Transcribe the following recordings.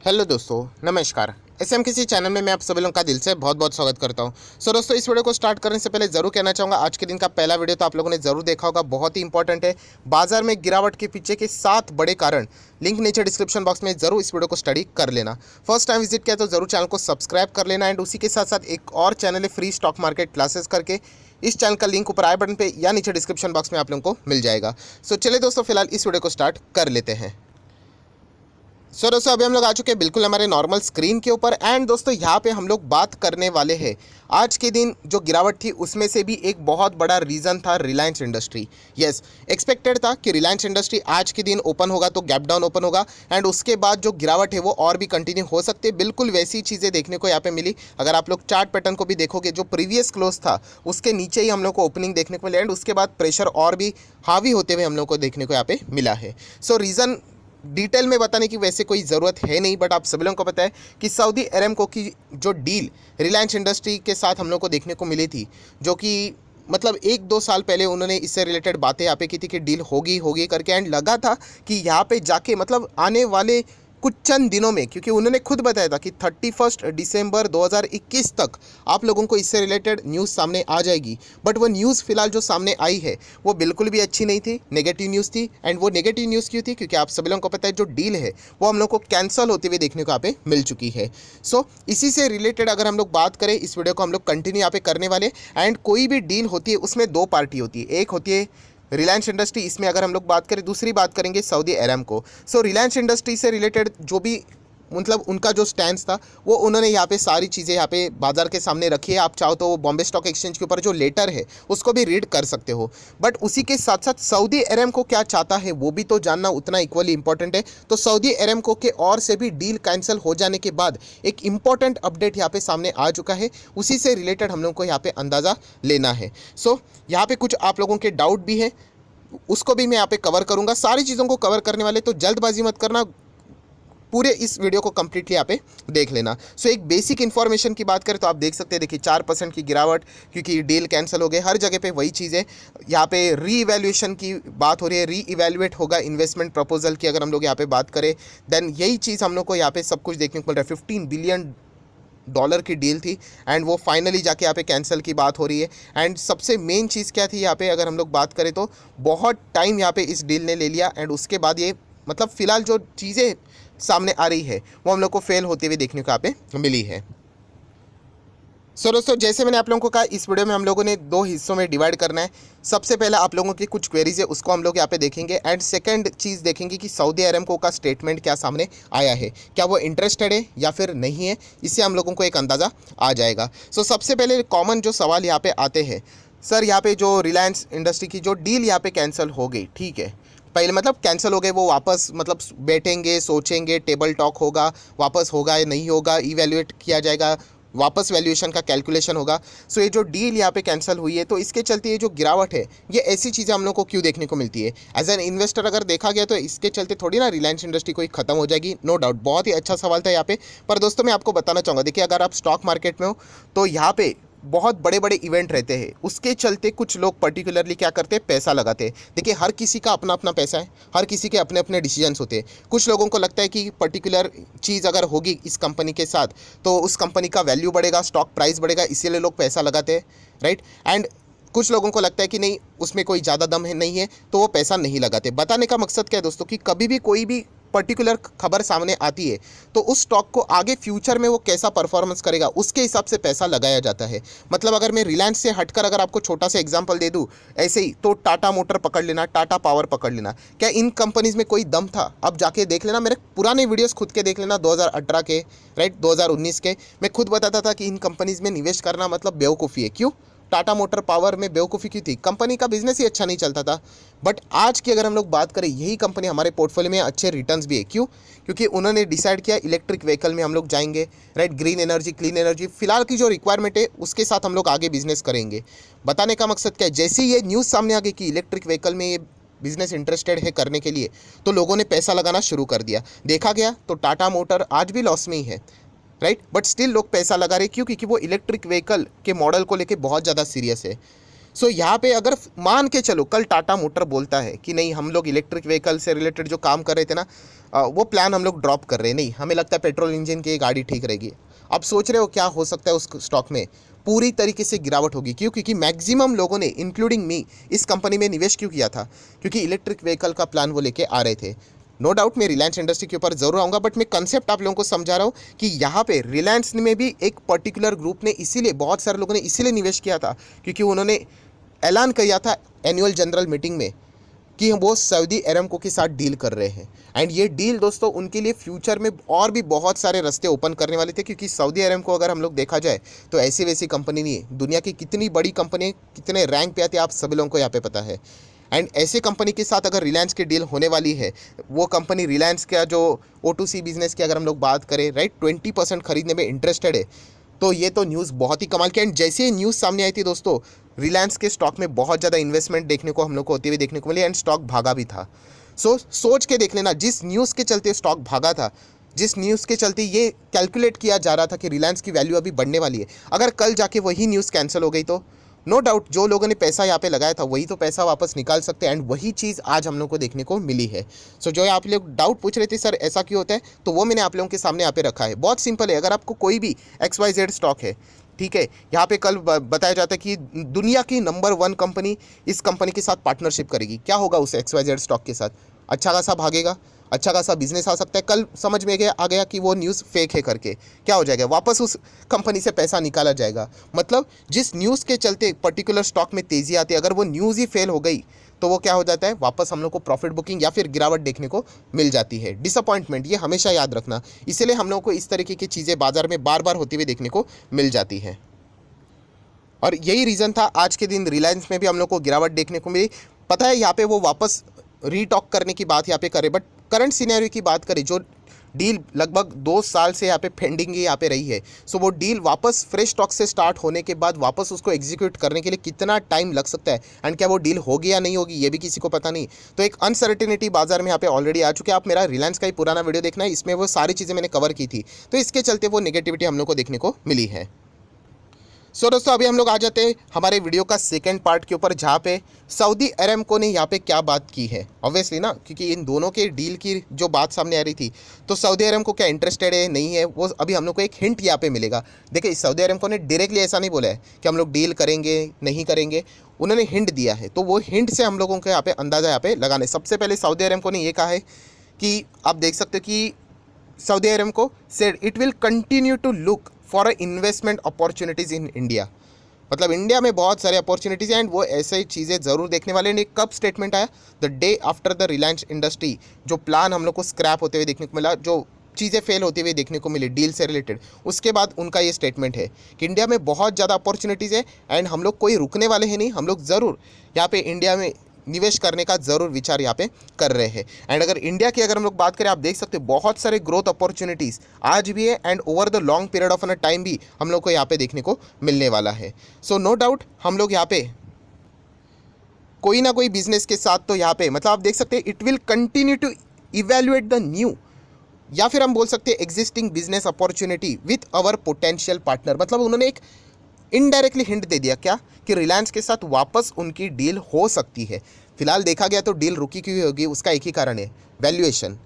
Hello दोस्तों, नमस्कार। SM किसी चैनल में मैं आप सभी लोगों का दिल से बहुत बहुत स्वागत करता हूं। दोस्तों, इस वीडियो को स्टार्ट करने से पहले ज़रूर कहना चाहूँगा, आज के दिन का पहला वीडियो तो आप लोगों ने ज़रूर देखा होगा, बहुत ही इंपॉर्टेंट है। बाजार में गिरावट के पीछे के 7 बड़े कारण, लिंक नीचे डिस्क्रिप्शन बॉक्स में ज़रूर इस वीडियो को स्टडी कर लेना। फर्स्ट टाइम विजिट किया तो ज़रूर चैनल को सब्सक्राइब कर लेना। एंड उसी के साथ साथ एक और चैनल है फ्री स्टॉक मार्केट क्लासेस करके, इस चैनल का लिंक ऊपर आई बटन पे या नीचे डिस्क्रिप्शन बॉक्स में आप लोगों को मिल जाएगा। चलिए दोस्तों, फिलहाल इस वीडियो को स्टार्ट कर लेते हैं। दोस्तों, अभी हम लोग आ चुके हैं बिल्कुल हमारे नॉर्मल स्क्रीन के ऊपर। एंड दोस्तों, यहाँ पे हम लोग बात करने वाले हैं आज के दिन जो गिरावट थी उसमें से भी एक बहुत बड़ा रीज़न था रिलायंस इंडस्ट्री। यस, एक्सपेक्टेड था कि रिलायंस इंडस्ट्री आज के दिन ओपन होगा तो गैप डाउन ओपन होगा एंड उसके बाद जो गिरावट है वो और भी कंटिन्यू हो सकती है। बिल्कुल वैसी चीज़ें देखने को यहाँ पे मिली। अगर आप लोग चार्ट पैटर्न को भी देखोगे, जो प्रीवियस क्लोज था उसके नीचे ही हम लोग को ओपनिंग देखने को मिला एंड उसके बाद प्रेशर और भी हावी होते हुए हम लोग को देखने को यहाँ पे मिला है। रीज़न डिटेल में बताने की वैसे कोई ज़रूरत है नहीं, बट आप सभी लोगों को पता है कि सऊदी अरेमको की जो डील रिलायंस इंडस्ट्री के साथ हम लोग को देखने को मिली थी, जो कि मतलब 1-2 साल पहले उन्होंने इससे रिलेटेड बातें यहाँ पे की थी कि डील होगी होगी करके। एंड लगा था कि यहाँ पे जाके मतलब आने वाले कुछ चंद दिनों में, क्योंकि उन्होंने खुद बताया था कि 31 दिसंबर 2021 तक आप लोगों को इससे रिलेटेड न्यूज़ सामने आ जाएगी। बट वो न्यूज़ फिलहाल जो सामने आई है वो बिल्कुल भी अच्छी नहीं थी, नेगेटिव न्यूज़ थी। एंड वो नेगेटिव न्यूज़ क्यों थी? क्योंकि आप सभी लोगों को पता है जो डील है वो हम लोग को कैंसिल होते हुए देखने को यहाँ पे मिल चुकी है। इसी से रिलेटेड अगर हम लोग बात करें, इस वीडियो को हम लोग कंटिन्यू यहाँ पे करने वाले। एंड कोई भी डील होती है उसमें 2 पार्टी होती है, एक होती है रिलायंस इंडस्ट्री, इसमें अगर हम लोग बात करें, दूसरी बात करेंगे सऊदी अरेमको। रिलायंस इंडस्ट्री से रिलेटेड जो भी मतलब उनका जो स्टैंड था वो उन्होंने यहाँ पे सारी चीज़ें यहाँ पे बाजार के सामने रखी है। आप चाहो तो बॉम्बे स्टॉक एक्सचेंज के ऊपर जो लेटर है उसको भी रीड कर सकते हो। बट उसी के साथ साथ सऊदी अरेमको क्या चाहता है वो भी तो जानना उतना इक्वली इंपॉर्टेंट है। सऊदी अरेमको के और से भी डील कैंसिल हो जाने के बाद एक इंपॉर्टेंट अपडेट यहाँ पे सामने आ चुका है, उसी से रिलेटेड हम लोग को यहाँ पे अंदाज़ा लेना है। यहाँ पे कुछ आप लोगों के डाउट भी है, उसको भी मैं यहाँ पे कवर करूँगा। सारी चीज़ों को कवर करने वाले तो जल्दबाजी मत करना, पूरे इस वीडियो को कंप्लीटली यहाँ पे देख लेना। एक बेसिक इन्फॉर्मेशन की बात करें तो आप देख सकते हैं, देखिए 4% की गिरावट, क्योंकि डील कैंसिल हो गए। हर जगह पे वही चीज़ है। यहाँ पे री इवैल्यूएशन की बात हो रही है, री इवैल्यूएट होगा इन्वेस्टमेंट प्रपोजल की अगर हम लोग यहाँ पे बात करें, देन यही चीज़ हम लोग को यहाँ पे सब कुछ देखने को मिल रहा है। $15 बिलियन की डील थी एंड वो फाइनली जाके यहाँ पे कैंसिल की बात हो रही है। एंड सबसे मेन चीज़ क्या थी यहाँ पे अगर हम लोग बात करें तो बहुत टाइम यहाँ पे इस डील ने ले लिया एंड उसके बाद ये मतलब फ़िलहाल जो चीज़ें सामने आ रही है वो हम लोग को फेल होते हुए देखने को यहाँ पे मिली है। दोस्तों, जैसे मैंने आप लोगों को कहा, इस वीडियो में हम लोगों ने 2 हिस्सों में डिवाइड करना है। सबसे पहले आप लोगों की कुछ क्वेरीज है उसको हम लोग यहाँ पे देखेंगे एंड सेकंड चीज़ देखेंगे कि सऊदी अरेमको का स्टेटमेंट क्या सामने आया है, क्या वो इंटरेस्टेड है या फिर नहीं है, इससे हम लोगों को एक अंदाज़ा आ जाएगा। सबसे पहले कॉमन जो सवाल यहाँ पे आते हैं, सर यहाँ पे जो रिलायंस इंडस्ट्री की जो डील यहाँ पे कैंसिल हो गई, ठीक है, पहले मतलब कैंसिल हो गए, वो वापस मतलब बैठेंगे, सोचेंगे, टेबल टॉक होगा, वापस होगा या नहीं होगा, इवैल्यूएट किया जाएगा, वापस वैल्यूएशन का कैलकुलेशन होगा। ये जो डील यहाँ पे कैंसिल हुई है तो इसके चलते ये जो गिरावट है, ये ऐसी चीज़ें हम लोग को क्यों देखने को मिलती है? एज एन इन्वेस्टर अगर देखा गया तो इसके चलते थोड़ी ना रिलायंस इंडस्ट्री कोई खत्म हो जाएगी, नो डाउट। बहुत ही अच्छा सवाल था यहाँ पे। पर दोस्तों, मैं आपको बताना चाहूँगा, देखिए अगर आप स्टॉक मार्केट में हो तो यहाँ पे बहुत बड़े बड़े इवेंट रहते हैं, उसके चलते कुछ लोग पर्टिकुलरली क्या करते हैं, पैसा लगाते हैं। देखिए हर किसी का अपना अपना पैसा है, हर किसी के अपने अपने डिसीजंस होते हैं। कुछ लोगों को लगता है कि पर्टिकुलर चीज़ अगर होगी इस कंपनी के साथ तो उस कंपनी का वैल्यू बढ़ेगा, स्टॉक प्राइस बढ़ेगा, इसीलिए लोग पैसा लगाते हैं, राइट। एंड कुछ लोगों को लगता है कि नहीं, उसमें कोई ज़्यादा दम है नहीं है, तो वो पैसा नहीं लगाते। बताने का मकसद क्या है दोस्तों, कि कभी भी कोई भी पर्टिकुलर खबर सामने आती है तो उस स्टॉक को आगे फ्यूचर में वो कैसा परफॉर्मेंस करेगा उसके हिसाब से पैसा लगाया जाता है। मतलब अगर मैं रिलायंस से हटकर अगर आपको छोटा सा एग्जांपल दे दूं ऐसे ही, तो टाटा मोटर पकड़ लेना, टाटा पावर पकड़ लेना, क्या इन कंपनीज में कोई दम था? अब जाके देख लेना, मेरे पुराने वीडियोस खुद के देख लेना, 2018 के, राइट, 2019 के। मैं खुद बताता था कि इन कंपनीज में निवेश करना मतलब बेवकूफ़ी है। क्यों? टाटा मोटर पावर में बेवकूफ़ी क्यों थी? कंपनी का बिजनेस ही अच्छा नहीं चलता था। बट आज की अगर हम लोग बात करें, यही कंपनी हमारे पोर्टफोलियो में अच्छे रिटर्न्स भी है। क्यों? क्योंकि उन्होंने डिसाइड किया इलेक्ट्रिक व्हीकल में हम लोग जाएंगे, right, green energy, clean energy, फिलहाल की जो रिक्वायरमेंट है उसके साथ हम लोग आगे बिजनेस करेंगे। बताने का मकसद क्या है, जैसे ही ये न्यूज़ सामने आ गई कि इलेक्ट्रिक व्हीकल में ये बिजनेस इंटरेस्टेड है करने के लिए, तो लोगों ने पैसा लगाना शुरू कर दिया। देखा गया तो टाटा मोटर आज भी लॉस में ही है, राइट, बट स्टिल लोग पैसा लगा रहे। क्यों? क्योंकि वो इलेक्ट्रिक व्हीकल के मॉडल को लेके बहुत ज़्यादा सीरियस है। सो यहाँ पे अगर मान के चलो कल टाटा मोटर बोलता है कि नहीं हम लोग इलेक्ट्रिक व्हीकल से रिलेटेड जो काम कर रहे थे ना, वो प्लान हम लोग ड्रॉप कर रहे हैं, नहीं हमें लगता है पेट्रोल इंजन की गाड़ी ठीक रहेगी। अब सोच रहे हो क्या हो सकता है उस स्टॉक में पूरी तरीके से गिरावट होगी। क्यों? क्योंकि मैक्सिमम लोगों ने इंक्लूडिंग मी इस कंपनी में निवेश क्यों किया था? क्योंकि इलेक्ट्रिक व्हीकल का प्लान वो लेके आ रहे थे। नो डाउट मैं रिलायंस इंडस्ट्री के ऊपर जरूर आऊँगा, बट मैं कंसेप्ट आप लोगों को समझा रहा हूँ कि यहाँ पे रिलायंस में भी एक पर्टिकुलर ग्रुप ने इसीलिए, बहुत सारे लोगों ने इसीलिए निवेश किया था क्योंकि उन्होंने ऐलान किया था एनुअल जनरल मीटिंग में कि वो सऊदी अरामको के साथ डील कर रहे हैं। एंड ये डील दोस्तों उनके लिए फ्यूचर में और भी बहुत सारे रास्ते ओपन करने वाले थे, क्योंकि सऊदी अरामको अगर हम लोग देखा जाए तो ऐसी वैसी कंपनी नहीं है। दुनिया की कितनी बड़ी कंपनी कितने रैंक पे आती है आप सभी लोगों को यहाँ पे पता है। एंड ऐसे कंपनी के साथ अगर रिलायंस की डील होने वाली है, वो कंपनी रिलायंस का जो O2C बिजनेस की अगर हम लोग बात करें, राइट, 20% खरीदने में इंटरेस्टेड है, तो ये तो न्यूज़ बहुत ही कमाल की। एंड जैसे ही न्यूज़ सामने आई थी दोस्तों, रिलायंस के स्टॉक में बहुत ज़्यादा इन्वेस्टमेंट देखने को हम लोग को होती हुई देखने को मिली एंड स्टॉक भागा भी था। सोच के देख लेना, जिस न्यूज़ के चलते स्टॉक भागा था, जिस न्यूज़ के चलते ये कैलकुलेट किया जा रहा था कि रिलायंस की वैल्यू अभी बढ़ने वाली है, अगर कल जाके वही न्यूज़ कैंसिल हो गई तो नो डाउट जो लोगों ने पैसा यहाँ पे लगाया था वही तो पैसा वापस निकाल सकते हैं। एंड वही चीज़ आज हम लोग को देखने को मिली है। सो जो आप लोग डाउट पूछ रहे थे सर ऐसा क्यों होता है, तो वो मैंने आप लोगों के सामने यहाँ पे रखा है। बहुत सिंपल है, अगर आपको कोई भी XYZ स्टॉक है, ठीक है, यहाँ पे कल बताया जाता है कि दुनिया की नंबर 1 कंपनी इस कंपनी के साथ पार्टनरशिप करेगी, क्या होगा उस XYZ स्टॉक के साथ? अच्छा खासा भागेगा, अच्छा खासा बिजनेस आ सकता है। कल समझ में आ गया कि वो न्यूज़ फेक है करके, क्या हो जाएगा? वापस उस कंपनी से पैसा निकाला जाएगा। मतलब जिस न्यूज़ के चलते पर्टिकुलर स्टॉक में तेज़ी आती है, अगर वो न्यूज़ ही फेल हो गई तो वो क्या हो जाता है? वापस हम लोग को प्रॉफिट बुकिंग या फिर गिरावट देखने को मिल जाती है, डिसअपॉइंटमेंट। ये हमेशा याद रखना। इसीलिए हम लोग को इस तरीके की चीज़ें बाजार में बार बार होती हुई देखने को मिल जाती है। और यही रीज़न था आज के दिन रिलायंस में भी हम लोग को गिरावट देखने को मिली। पता है यहाँ पे वो वापस रीटॉक करने की बात यहाँ पे करे, बट करंट सिनेरियो की बात करें, जो डील लगभग 2 साल से यहाँ पे पेंडिंग यहाँ पे रही है, सो वो डील वापस फ्रेश स्टॉक से स्टार्ट होने के बाद वापस उसको एग्जीक्यूट करने के लिए कितना टाइम लग सकता है, एंड क्या वो डील होगी या नहीं होगी ये भी किसी को पता नहीं। तो एक अनसर्टेनिटी बाजार में यहाँ पे ऑलरेडी आ चुके हैं। आप मेरा रिलायंस का ही पुराना वीडियो देखना है, इसमें वो सारी चीज़ें मैंने कवर की थी, तो इसके चलते वो नेगेटिविटी हम लोग को देखने को मिली है। सो दोस्तों अभी हम लोग आ जाते हैं हमारे वीडियो का सेकंड पार्ट के ऊपर, जहाँ पे सऊदी अरामको ने यहाँ पे क्या बात की है। ऑब्वियसली ना, क्योंकि इन दोनों के डील की जो बात सामने आ रही थी, तो सऊदी अरामको क्या इंटरेस्टेड है नहीं है, वो अभी हम लोग को एक हिंट यहाँ पे मिलेगा। देखिए सऊदी अरामको ने डायरेक्टली ऐसा नहीं बोला है कि हम लोग डील करेंगे नहीं करेंगे, उन्होंने हिंट दिया है। तो वो हिंट से हम लोगों को यहाँ पे अंदाज़ा यहाँ पे लगाना है। सबसे पहले सऊदी अरामको ने ये कहा है कि आप देख सकते हो कि Saudi Aramco said it will continue to look for investment opportunities in India. मतलब इंडिया में बहुत सारे अपॉर्चुनिटीज़ हैं एंड वो ऐसे चीज़ें ज़रूर देखने वाले हैं। कब स्टेटमेंट आया? The day after the Reliance industry जो प्लान हम लोग को स्क्रैप होते हुए देखने को मिला, जो चीज़ें फेल होती हुई देखने को मिली डील से रिलेटेड, उसके बाद उनका ये स्टेटमेंट है कि इंडिया में बहुत ज़्यादा अपॉर्चुनिटीज़ है एंड हम लोग कोई रुकने वाले हैं नहीं, हम लोग ज़रूर यहाँ पे इंडिया में निवेश करने का ज़रूर विचार यहाँ पे कर रहे हैं। एंड अगर इंडिया की अगर हम लोग बात करें, आप देख सकते हो बहुत सारे ग्रोथ अपॉर्चुनिटीज़ आज भी है and over the long period of time भी हम लोग को यहाँ पे देखने को मिलने वाला है। सो नो डाउट हम लोग यहाँ पे कोई ना कोई बिजनेस के साथ तो यहाँ पे मतलब आप देख सकते हैं it will continue to evaluate the new, या फिर हम बोल सकते हैं existing business opportunity with our potential partner. मतलब उन्होंने एक इनडायरेक्टली हिंट दे दिया क्या कि रिलायंस के साथ वापस उनकी डील हो सकती है। फिलहाल देखा गया तो डील रुकी क्यों होगी, उसका एक ही कारण है, वैल्यूएशन।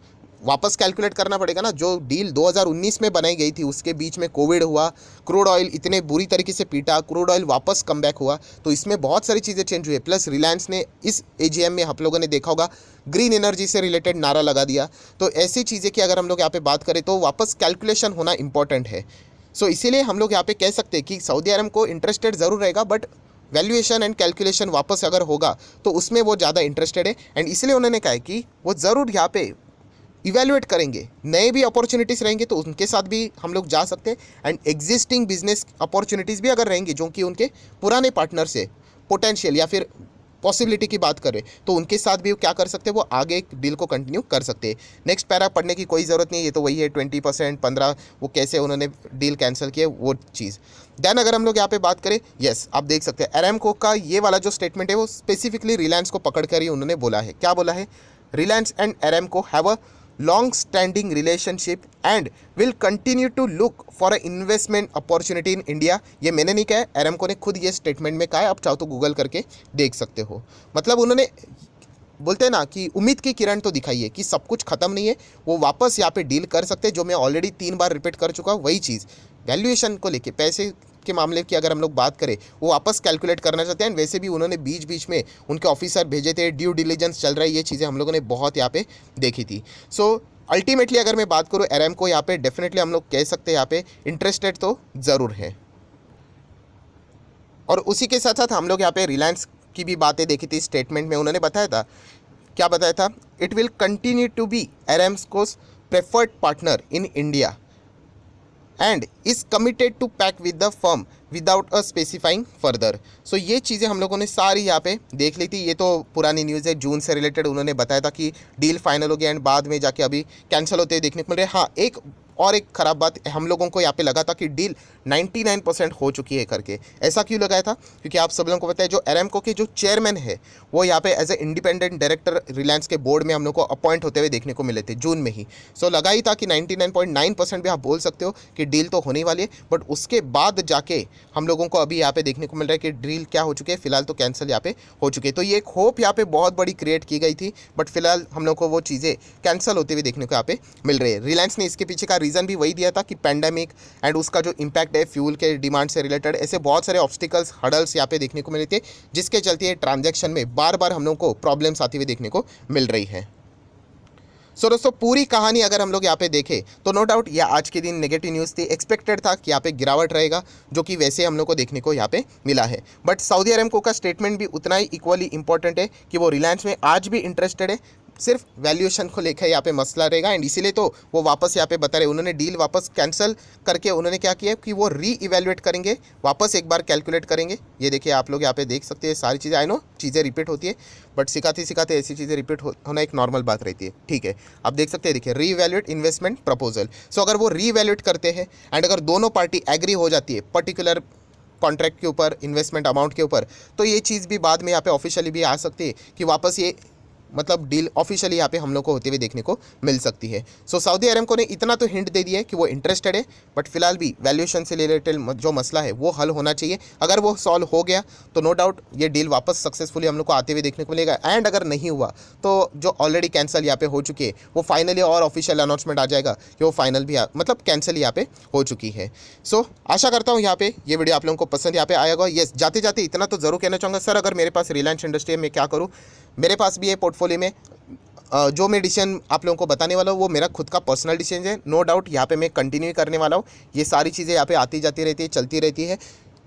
वापस कैलकुलेट करना पड़ेगा ना, जो डील 2019 में बनाई गई थी उसके बीच में कोविड हुआ, क्रूड ऑयल इतने बुरी तरीके से पीटा, क्रूड ऑयल वापस कम बैक हुआ, तो इसमें बहुत सारी चीज़ें चेंज हुई। प्लस रिलायंस ने इस AGM में आप लोगों ने देखा होगा ग्रीन एनर्जी से रिलेटेड नारा लगा दिया। तो ऐसी चीज़ें की अगर हम लोग यहाँ पे बात करें तो वापस कैलकुलेशन होना इंपॉर्टेंट है। सो इसीलिए हम लोग यहाँ पे कह सकते हैं कि सऊदी अरामको इंटरेस्टेड ज़रूर रहेगा, बट वैल्यूएशन एंड कैलकुलेशन वापस अगर होगा तो उसमें वो ज़्यादा इंटरेस्टेड है। एंड इसलिए उन्होंने कहा है कि वो ज़रूर यहाँ पे इवैल्यूएट करेंगे, नए भी अपॉर्चुनिटीज़ रहेंगे तो उनके साथ भी हम लोग जा सकते हैं, एंड एग्जिस्टिंग बिजनेस अपॉर्चुनिटीज़ भी अगर रहेंगी जो कि उनके पुराने पार्टनर से पोटेंशियल या फिर पॉसिबिलिटी की बात करें तो उनके साथ भी क्या कर सकते हैं, वो आगे एक डील को कंटिन्यू कर सकते हैं। नेक्स्ट पैरा पढ़ने की कोई ज़रूरत नहीं है, ये तो वही है 20% 15 वो कैसे उन्होंने डील कैंसिल किया वो चीज़। देन अगर हम लोग यहाँ पे बात करें, यस आप देख सकते हैं अरामको का ये वाला जो स्टेटमेंट है वो स्पेसिफिकली रिलायंस को पकड़ कर ही उन्होंने बोला है। क्या बोला है? Reliance and Aramco have a long standing relationship and will continue to look for a investment opportunity in India. ये मैंने नहीं कहा है, एरामको ने खुद ये स्टेटमेंट में कहा है, आप चाहो तो गूगल करके देख सकते हो। मतलब उन्होंने बोलते हैं ना कि उम्मीद की किरण तो दिखाई है कि सब कुछ खत्म नहीं है, वो वापस यहाँ पे डील कर सकते हैं, जो मैं ऑलरेडी 3 बार रिपीट कर चुका हूँ। वही चीज़ वैल्यूएशन को लेके, पैसे के मामले की अगर हम लोग बात करें, वो वापस कैलकुलेट करना चाहते हैं। वैसे भी उन्होंने बीच बीच में उनके ऑफिसर भेजे थे, ड्यू डिलीजेंस चल रहा है, ये चीज़ें हम लोगों ने बहुत यहाँ पे देखी थी। सो अल्टीमेटली अगर मैं बात करूँ एरामको, यहाँ पे डेफिनेटली हम लोग कह सकते हैं यहाँ पे इंटरेस्टेड तो ज़रूर है। और उसी के साथ साथ हम लोग यहाँ पे रिलायंस की भी बातें देखी थी। स्टेटमेंट में उन्होंने बताया था, क्या बताया था, it will continue to be Aramco's preferred partner in India and is committed to pack with the firm without a specifying further. So ये चीज़ें हम लोगों ने सारी यहाँ पे देख ली थी। ये तो पुरानी न्यूज़ है, जून से रिलेटेड उन्होंने बताया था कि डील फाइनल हो गया एंड बाद में जाके अभी कैंसिल होते हुए देखने को मिल रहे हैं। हाँ, एक और एक ख़राब बात, हम लोगों को यहाँ पे लगा था कि डील 99% हो चुकी है करके। ऐसा क्यों लगाया था? क्योंकि आप सब लोगों को पता है जो एरामको के जो चेयरमैन है वो यहाँ पे as a independent director Reliance के बोर्ड में हम लोग को अपॉइंट होते हुए देखने को मिले थे जून में ही। सो लगा ही था कि 99.9% भी आप बोल सकते हो कि डील तो होने वाली है, बट उसके बाद जाके हम लोगों को अभी यहाँ पे देखने को मिल रहा है कि डील क्या हो चुकी है, फिलहाल तो कैंसिल यहाँ पे हो चुकी है। तो ये एक होप यहाँ पे बहुत बड़ी क्रिएट की गई थी, बट फिलहाल हम लोग को वो चीज़ें कैंसिल होते हुए देखने को यहाँ पे मिल रही है। रिलायंस ने इसके पीछे का रीज़न भी वही दिया था कि पैंडेमिक एंड उसका जो इम्पैक्ट है फ्यूल के डिमांड से रिलेटेड, ऐसे बहुत सारे ऑब्स्टिकल्स, हडल्स यहाँ पे देखने को मिले थे, जिसके चलते ट्रांजैक्शन में बार बार हम लोग को प्रॉब्लम्स आती हुई देखने को मिल रही है। सो दोस्तों, पूरी कहानी अगर हम लोग यहाँ पे देखें तो नो डाउट ये आज के दिन नेगेटिव न्यूज़ थी। एक्सपेक्टेड था कि यहाँ पे गिरावट रहेगा, जो कि वैसे हम लोग को देखने को यहाँ पे मिला है। बट सऊदी अरामको का स्टेटमेंट भी उतना ही इक्वली इंपॉर्टेंट है कि वो रिलायंस में आज भी इंटरेस्टेड है, सिर्फ वैल्यूएशन को लेकर यहाँ पे मसला रहेगा। एंड इसीलिए तो वो वापस यहाँ पे बता रहे, उन्होंने डील वापस कैंसिल करके उन्होंने क्या किया कि वो री इवेल्युएट करेंगे, वापस एक बार कैलकुलेट करेंगे। ये देखिए, आप लोग यहाँ पे देख सकते हैं सारी चीज़ें। आई नो चीज़ें रिपीट होती है, बट सिखाते सिखाते ऐसी चीज़ें रिपीट होना एक नॉर्मल बात रहती है, ठीक है। आप देख सकते हैं, देखिए, री इवेल्युएट इन्वेस्टमेंट प्रपोजल। सो अगर वो री इवेल्युएट करते हैं एंड अगर दोनों पार्टी एग्री हो जाती है पर्टिकुलर कॉन्ट्रैक्ट के ऊपर, इन्वेस्टमेंट अमाउंट के ऊपर, तो ये चीज़ भी बाद में यहाँ पे ऑफिशियली भी आ सकती है कि वापस ये मतलब डील ऑफिशियली यहाँ पे हम लोग को होते हुए देखने को मिल सकती है। सो सऊदी अरामको ने इतना तो हिंट दे दिया है कि वो इंटरेस्टेड है, बट फिलहाल भी वैल्यूएशन से रिलेटेड जो मसला है वो हल होना चाहिए। अगर वो सॉल्व हो गया तो नो डाउट ये डील वापस सक्सेसफुली हम लोग को आते हुए देखने को मिलेगा। एंड अगर नहीं हुआ तो जो ऑलरेडी कैंसिल यहाँ पे हो चुकी है वो फाइनली और ऑफिशियल अनाउंसमेंट आ जाएगा कि वो फाइनल भी मतलब कैंसिल यहाँ पे हो चुकी है। सो आशा करता हूँ यहाँ पे ये वीडियो आप लोगों को पसंद यहाँ पे आया होगा। यस, जाते जाते इतना तो जरूर कहना चाहूँगा, सर अगर मेरे पास रिलायंस इंडस्ट्री है मैं क्या करूँ, मेरे पास भी है पोर्टफोलियो में। जो मैं डिसीजन आप लोगों को बताने वाला हूँ वो मेरा खुद का पर्सनल डिसीजन है। नो डाउट यहाँ पे मैं कंटिन्यू करने वाला हूँ। ये सारी चीज़ें यहाँ पे आती जाती रहती है, चलती रहती है।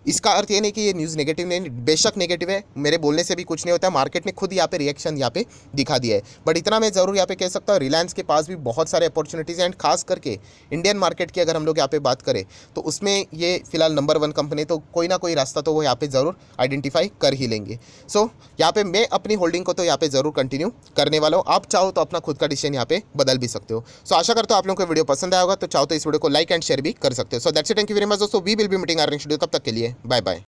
इसका अर्थ ये नहीं कि ये न्यूज़ नेगेटिव नहीं, बेशक नेगेटिव है, मेरे बोलने से भी कुछ नहीं होता। मार्केट ने खुद यहाँ पे रिएक्शन यहाँ पे दिखा दिया है। बट इतना मैं ज़रूर यहाँ पे कह सकता हूँ, रिलायंस के पास भी बहुत सारे अपॉर्चुनिटीज़ हैं। एंड खास करके इंडियन मार्केट की अगर हम लोग यहाँ पे बात करें तो उसमें ये फिलहाल नंबर 1 कंपनी, तो कोई ना कोई रास्ता तो वो यहाँ पे ज़रूर आइडेंटिफाई कर ही लेंगे। सो यहाँ पे मैं अपनी होल्डिंग को तो यहाँ पे ज़रूर कंटिन्यू करने वाला हूँ। आप चाहो तो अपना खुद का डिसीजन यहाँ पे बदल भी सकते हो। सो आशा करता हूँ आप लोगों को वीडियो पसंद आया होगा, तो चाहो तो इस वीडियो को लाइक एंड शेयर भी कर सकते हो। So that's it, thank you very much दोस्तों। We will be meeting our next video, तब तक के लिए बाय बाय।